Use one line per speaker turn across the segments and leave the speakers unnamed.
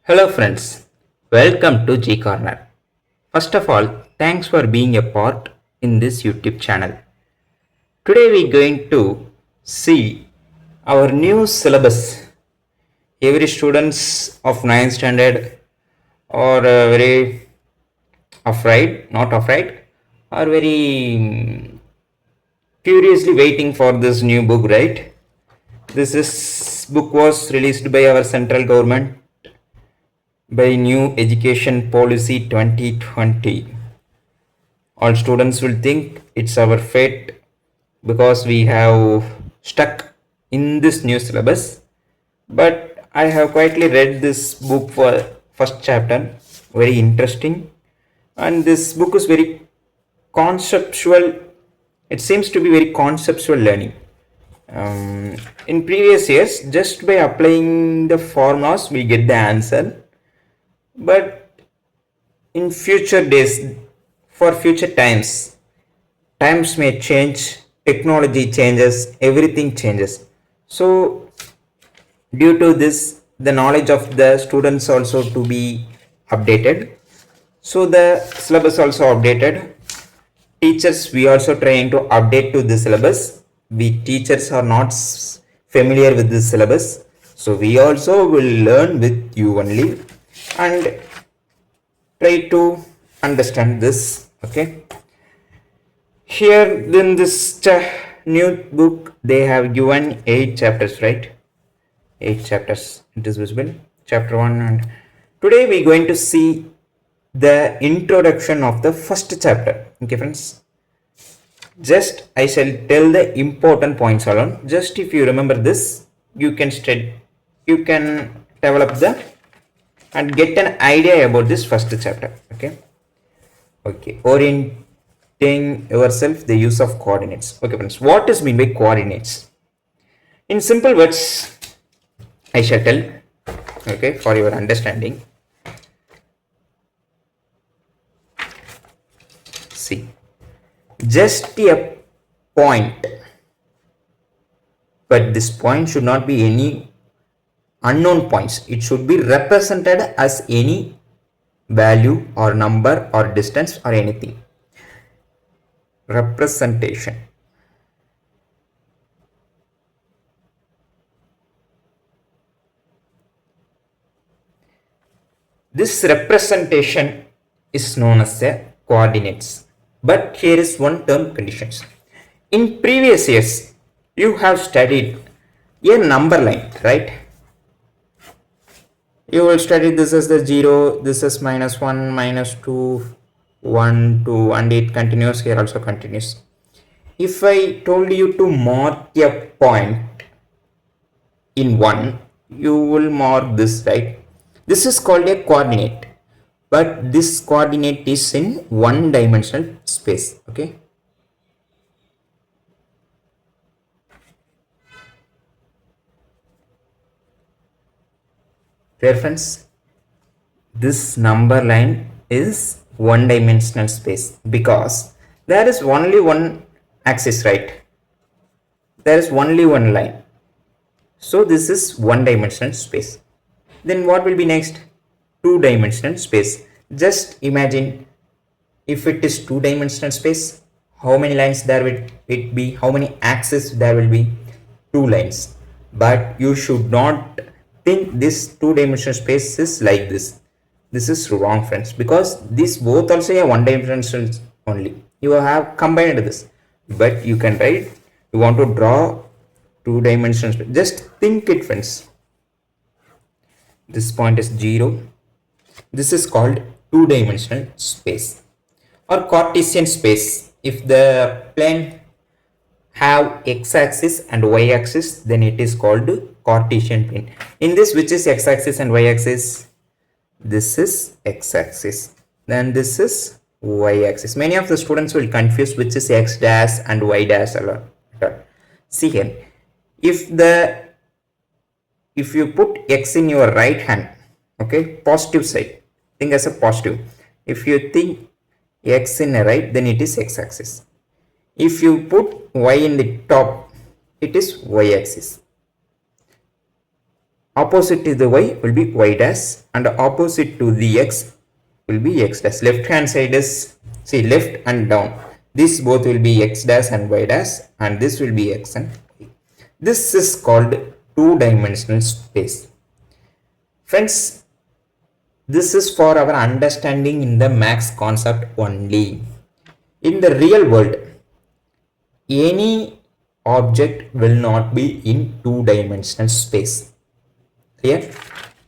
Hello friends, welcome to G Corner. First of all, thanks for being a part in this YouTube channel. Today we're going to see our new syllabus. Every students of 9th standard are very afraid, not afraid, are very curiously waiting for this new book, right? This book was released by our central government by New Education Policy 2020. All students will think it's our fate because we have stuck in this new syllabus. But I have quietly read this book for first chapter, very interesting, and this book is very conceptual. It seems to be very conceptual learning. In previous years, just by applying the formulas, we get the answer. But in future days, for future times may change, technology changes, everything changes. So due to this, the knowledge of the students also to be updated. So the syllabus also updated. Teachers, we also trying to update to the syllabus. We teachers are not familiar with this syllabus, so we also will learn with you only and try to understand this. Okay, here in this new book they have given 8 chapters, right? 8 chapters, it is visible. Chapter 1, and today we're going to see the introduction of the first chapter. Okay friends, just I shall tell the important points alone. Just if you remember this, you can study, you can develop the and get an idea about this first chapter. Okay, orienting yourself, the use of coordinates. Okay friends, what is mean by coordinates? In simple words, I shall tell, okay, for your understanding. See, just a point, but this point should not be any unknown points. It should be represented as any value or number or distance or anything. Representation. This representation is known as the coordinates. But here is one term conditions. In previous years, you have studied a number line, right? You will study this as the 0, this is -1, -2, 1, 2, and it continues here also continues. If I told you to mark a point in 1, you will mark this, right? This is called a coordinate, but this coordinate is in one dimensional space. Okay, reference, this number line is one dimensional space because there is only one axis, right? There is only one line, so this is one dimensional space. Then what will be next? Two dimensional space. Just imagine, if it is two dimensional space, how many lines there will it be? How many axes there will be? Two lines. But you should not think this two dimensional space is like this. This is wrong friends, because this both also a one dimensional only. You have combined this, but you can write, you want to draw two dimensional space. Just think it friends. This point is 0. This is called two-dimensional space or Cartesian space. If the plane have x-axis and y-axis, then it is called Cartesian plane. In this, which is x-axis and y-axis? This is x-axis. Then this is y-axis. Many of the students will confuse which is x dash and y dash alone. See here, if you put x in your right hand, okay, positive side, think as a positive. If you think x in the right, then it is x-axis. If you put y in the top, it is y-axis. Opposite to the y will be y dash, and opposite to the x will be x dash. Left hand side is, see, left and down. This both will be x dash and y dash, and this will be x and y. This is called two-dimensional space. Friends, this is for our understanding in the maths concept only. In the real world, any object will not be in two-dimensional space. Here,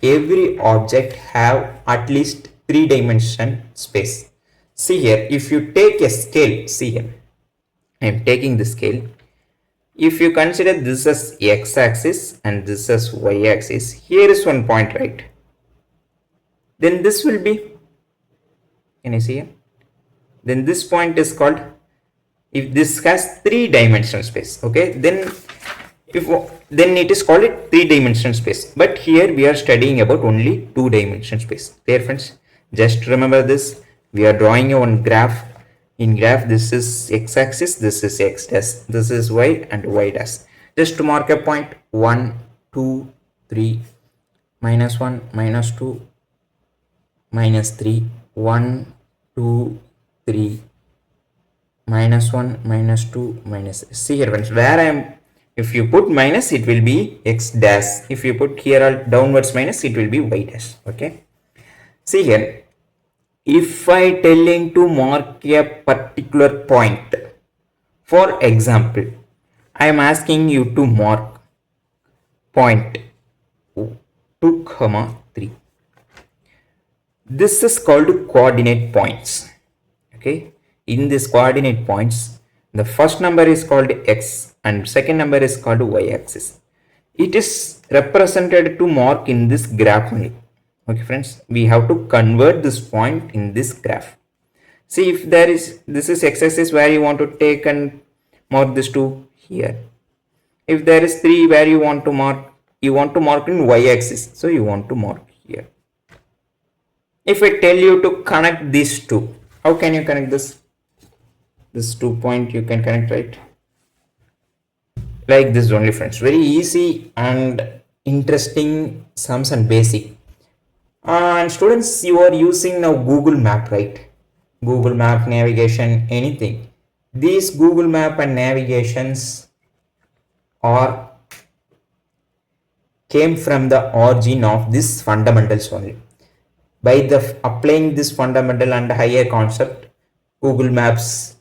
every object have at least three-dimensional space. See here, if you take a scale, see here, I am taking the scale. If you consider this as x-axis and this as y-axis, here is one point, right? Then this will be, can you see here? Then this point is called, if this has three-dimensional space, okay, then it is called a three-dimensional space. But here we are studying about only two-dimensional space. Dear friends, just remember this. We are drawing one graph. In graph, this is x-axis, this is x dash, this is y and y dash. Just to mark a point, 1, 2, 3, minus 1, minus 2, minus 3, 1, 2, 3, minus 1, minus 2, minus 3. See here friends, where I am, if you put minus, it will be x dash. If you put here all downwards minus, it will be y dash. Okay. See here, if I telling to mark a particular point, for example, I am asking you to mark point 2, 3. This is called coordinate points. Okay. In this coordinate points, the first number is called x and second number is called y-axis. It is represented to mark in this graph only. Okay friends, we have to convert this point in this graph. See, if there is, this is x-axis where you want to take and mark this 2 here. If there is 3 where you want to mark in y-axis, so you want to mark here. If I tell you to connect these two, how can you connect this? This 2 point you can connect, right? Like this only friends. Very easy and interesting sums and basic. And students, you are using now Google Map, right? Google Map, navigation, anything. These Google Map and navigations came from the origin of this fundamentals only. By the applying this fundamental and higher concept, Google Maps,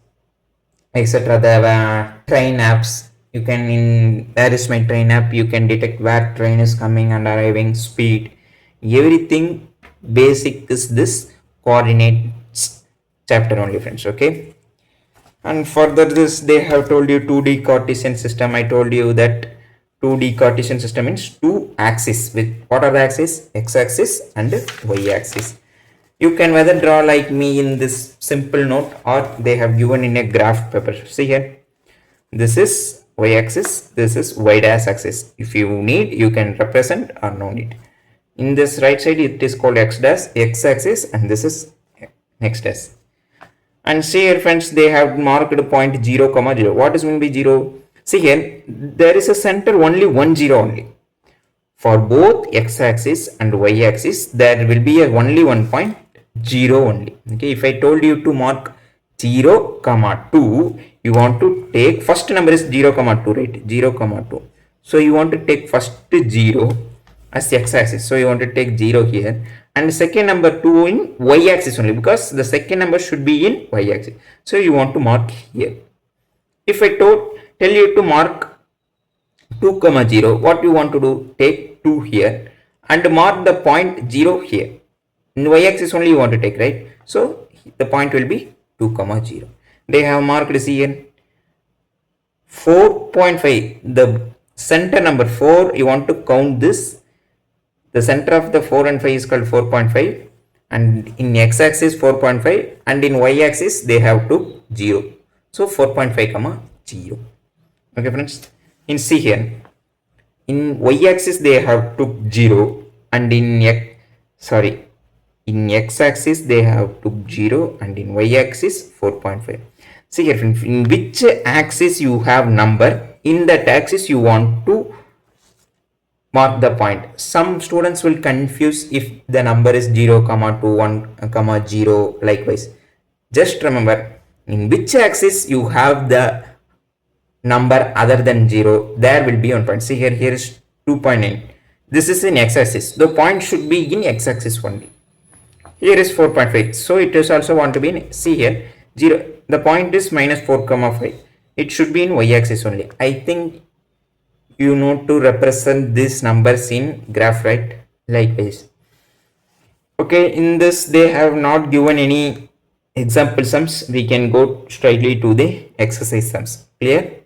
etc. The train apps, you can, in where is my train app, you can detect where train is coming and arriving, speed, everything basic is this coordinates chapter only friends. Okay, and further this they have told you 2D Cartesian system. I told you that 2D Cartesian system means two axes. With what are the axes? X-axis and y-axis. You can whether draw like me in this simple note or they have given in a graph paper. See here, this is y-axis, this is y dash axis. If you need, you can represent or no need. In this right side, it is called x dash, x-axis, and this is x dash. And see here friends, they have marked point 0, 0. What is mean by 0? See here, there is a center only 1, 0 only. For both x-axis and y-axis, there will be only one point 0 only. Okay, if I told you to mark 0, 2, you want to take first number is 0, 2, right? 0, 2. So you want to take first 0 as x-axis. So you want to take 0 here, and second number 2 in y-axis only, because the second number should be in y-axis. So you want to mark here. If I tell you to mark 2, 0, what you want to do? Take 2 here and mark the point 0 here. In y-axis only you want to take, right? So the point will be 2, 0. They have marked here 4.5. The center number 4, you want to count this. The center of the 4 and 5 is called 4.5, and in x-axis 4.5, and in y-axis they have to 0. So 4.5, 0. Okay friends, in see here, in y-axis they have to 0, and in x-axis they have to 0, and in y-axis 4.5. See here friends, in which axis you have number, in that axis you want to mark the point. Some students will confuse if the number is 0 comma 2 1 comma 0 likewise. Just remember in which axis you have the number other than 0, there will be 1 point. See here is 2.9. This is in x-axis. The point should be in x-axis only. Here is 4.5. So it is also want to be in, see here 0. The point is minus 4 comma 5. It should be in y-axis only. I think you know to represent these numbers in graph, right? Likewise. Okay, in this they have not given any example sums. We can go straightly to the exercise sums. Clear?